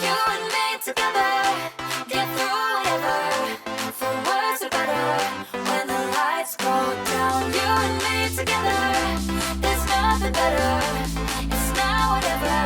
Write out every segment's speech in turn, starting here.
You and me together, get through whatever. For worse or better, when the lights go down. You and me together, there's nothing better. It's now whatever.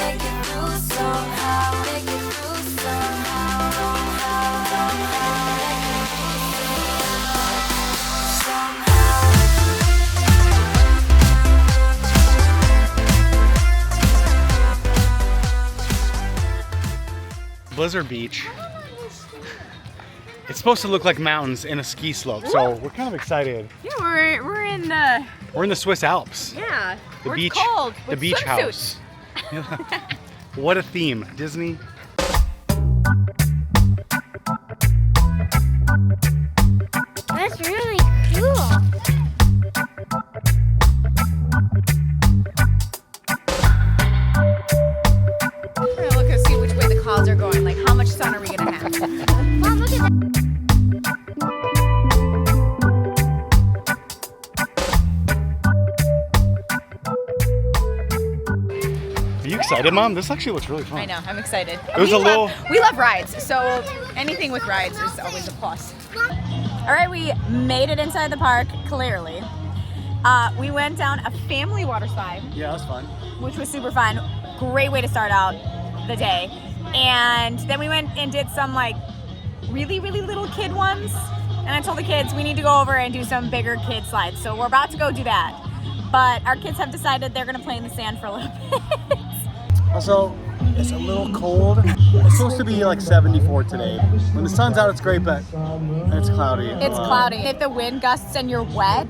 Make it through somehow. Make it through somehow. Blizzard Beach. It's supposed to look like mountains and a ski slope, so we're kind of excited. Yeah, we're in the Swiss Alps. yeah. The we're beach, cold the with beach swimsuits. house. What a theme, Disney. That's really cool. We're gonna look and see which way the clouds are going. Like, how much sun are we gonna have? Mom, look at that. Are you excited, Mom? This actually looks really fun. I know, I'm excited. It was We love rides, so anything with rides is always a plus. All right, we made it inside the park, clearly. We went down a family water slide, Yeah, that was fun. which was super fun. Great way to start out the day. And then we went and did some like really, really little kid ones. And I told the kids we need to go over and do some bigger kid slides. So we're about to go do that. But our kids have decided they're gonna play in the sand for a little bit. Also, it's a little cold. It's supposed to be like 74 today. When the sun's out, it's great, but it's cloudy. It's cloudy. If the wind gusts and you're wet,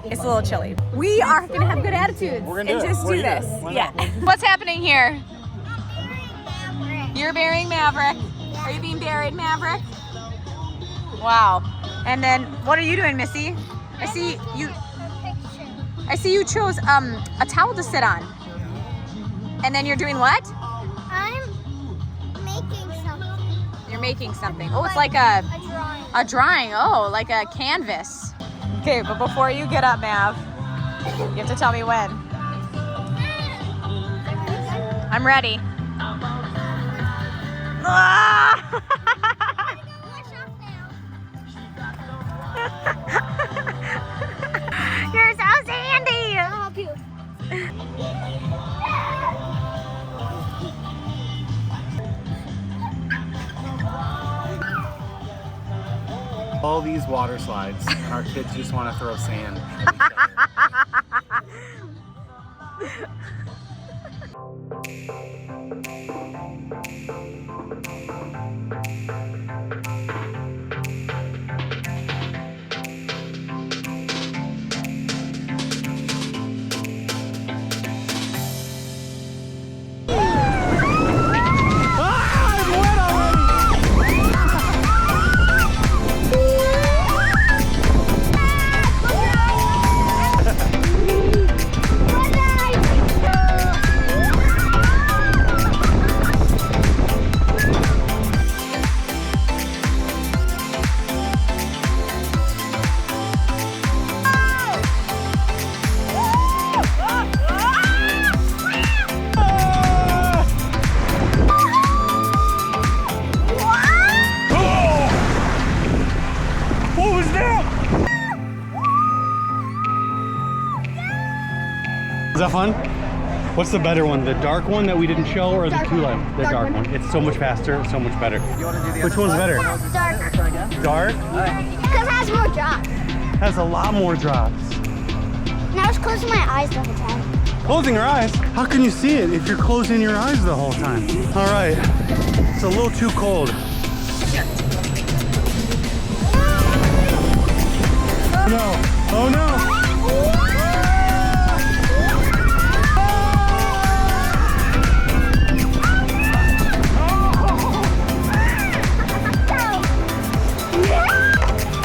it's a little chilly. We are gonna have good attitudes We're and gonna do it. just We're do here. this. Why Yeah. not? What's happening here? You're burying Maverick. Are you being buried, Maverick? Wow. And then what are you doing, Missy? I see you chose a towel to sit on. And then you're doing what? I'm making something. You're making something. Oh, it's like a drawing. A drawing, oh, like a canvas. Okay, but before you get up, Mav, you have to tell me when. I'm ready. Ah! You're so sandy. I'll help you. All these water slides, and our kids just want to throw sand. Is that fun? What's the better one? The dark one that we didn't show or the tulip? The dark one. It's so much faster, so much better. Which one's better? Dark. Dark? Because it has more drops. Has a lot more drops. Now it's closing my eyes the whole time. Closing your eyes? How can you see it if you're closing your eyes the whole time? All right, it's a little too cold. Oh no, oh no.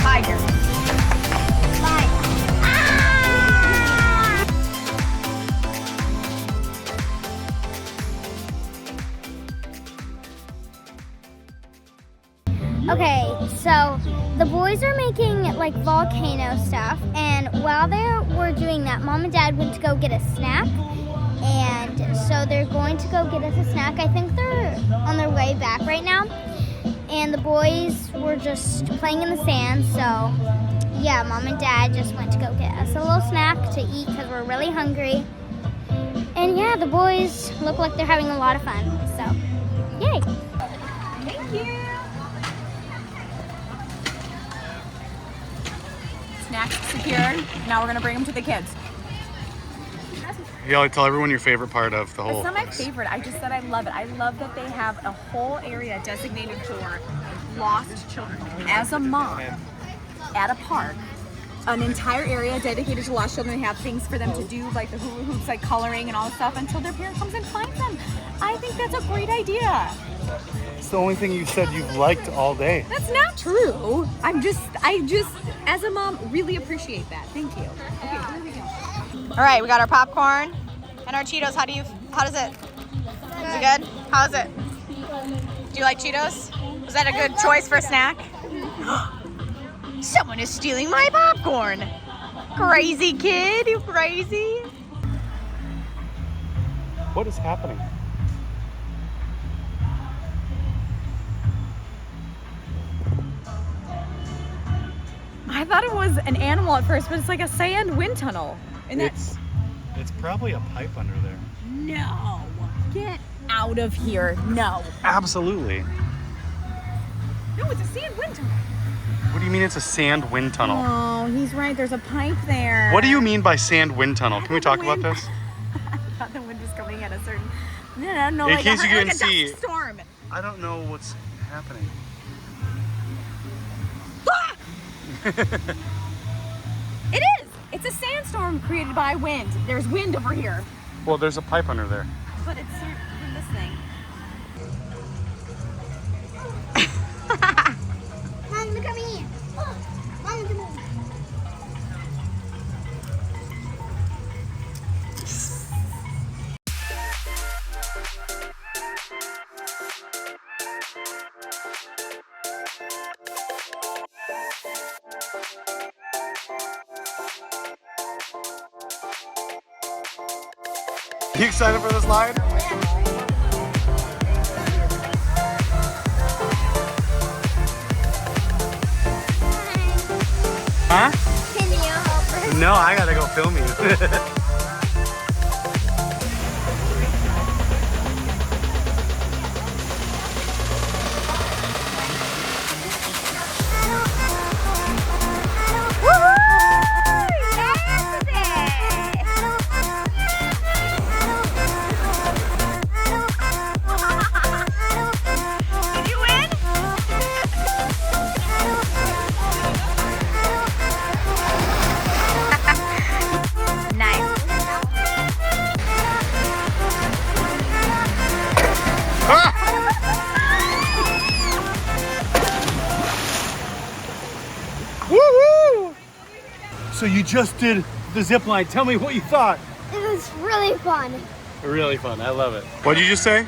Tiger. Okay, so the boys are making like volcano stuff, and while they were doing that, Mom and Dad went to go get a snack, and so they're going to go get us a snack. I think they're on their way back right now, and the boys were just playing in the sand. So yeah, Mom and Dad just went to go get us a little snack to eat because we're really hungry. And yeah, the boys look like they're having a lot of fun. So yay! Thank you. Snacks secured. Now we're gonna bring them to the kids. Yeah, tell everyone your favorite part of the whole It's not my place. favorite. I just said I love it. I love that they have a whole area designated for lost children. As a mom, at a park, an entire area dedicated to lost children. They have things for them to do, like the hula hoops, like coloring and all this stuff, until their parent comes and finds them. I think that's a great idea. It's the only thing you said you've liked all day. That's not true. I just, as a mom, really appreciate that. Thank you. Okay, here we go. All right, we got our popcorn and our Cheetos. How does it? Is it good? How is it? Do you like Cheetos? Was that a good choice for a snack? Someone is stealing my popcorn. Crazy kid, you crazy. What is happening? I thought it was an animal at first, but it's like a sand wind tunnel. And It's probably a pipe under there. no. Get out of here. No. Absolutely. No, it's a sand wind tunnel. What do you mean it's a sand wind tunnel? Oh, he's right. There's a pipe there. What do you mean by sand wind tunnel? Can we talk about this? I thought the wind was coming at a certain. No, In like case a, you like didn't a dust see. storm. I don't know what's happening. Ah! It is. It's a sandstorm created by wind. There's wind over here, Well, there's a pipe under there. but it's from this thing. Mom, look at me. Mom, look at me. You excited for this slide? Huh? Can you help us? No, I gotta go film you. Woo-hoo! So you just did the zip line. Tell me what you thought. It was really fun. Really fun. I love it. What did you just say?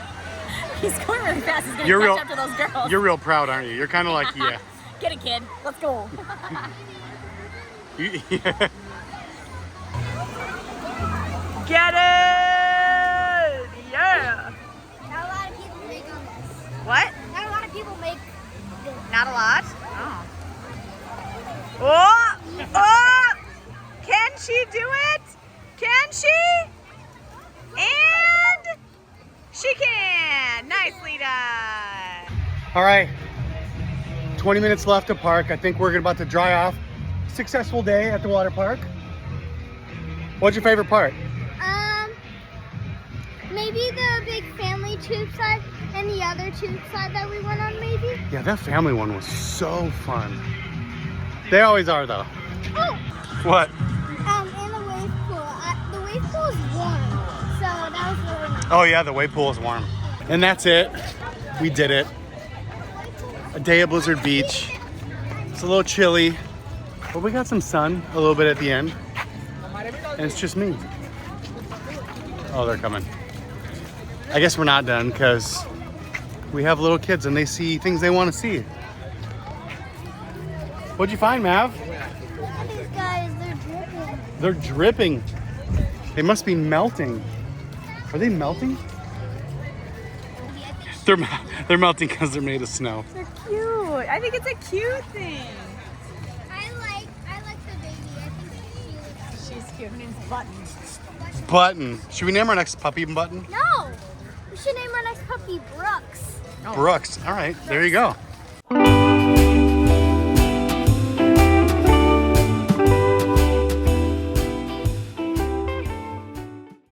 He's going really fast. He's gonna You're catch real- up to those girls. You're real proud, aren't you? You're kind of like, yeah. Get it, kid. Let's go. Yeah. Get it! Yeah. Not a lot of people make on this. What? Not a lot of people make this. Not a lot? Oh. Oh! Oh! Can she do it? Can she? And she can. Nicely done. All right. 20 minutes left to park. I think we're about to dry off. Successful day at the water park. What's your favorite part? Maybe the big family tube slide and the other tube slide that we went on, maybe. Yeah, that family one was so fun. They always are, though. Oh! What? And the wave pool. The wave pool is warm, so that was really nice. Oh yeah, the wave pool is warm. And that's it. We did it. A day at Blizzard Beach. It's a little chilly, but we got some sun a little bit at the end. And it's just me. Oh, they're coming. I guess we're not done because we have little kids and they see things they want to see. What'd you find, Mav? These guys, they're dripping. They're dripping. They must be melting. Are they melting? They're melting because they're made of snow. They're cute. I think it's a cute thing. I like the baby. I think She's cute. Her name's Button. Button. Should we name our next puppy Button? No! We should name our next puppy Brooks. Brooks. All right, there you go.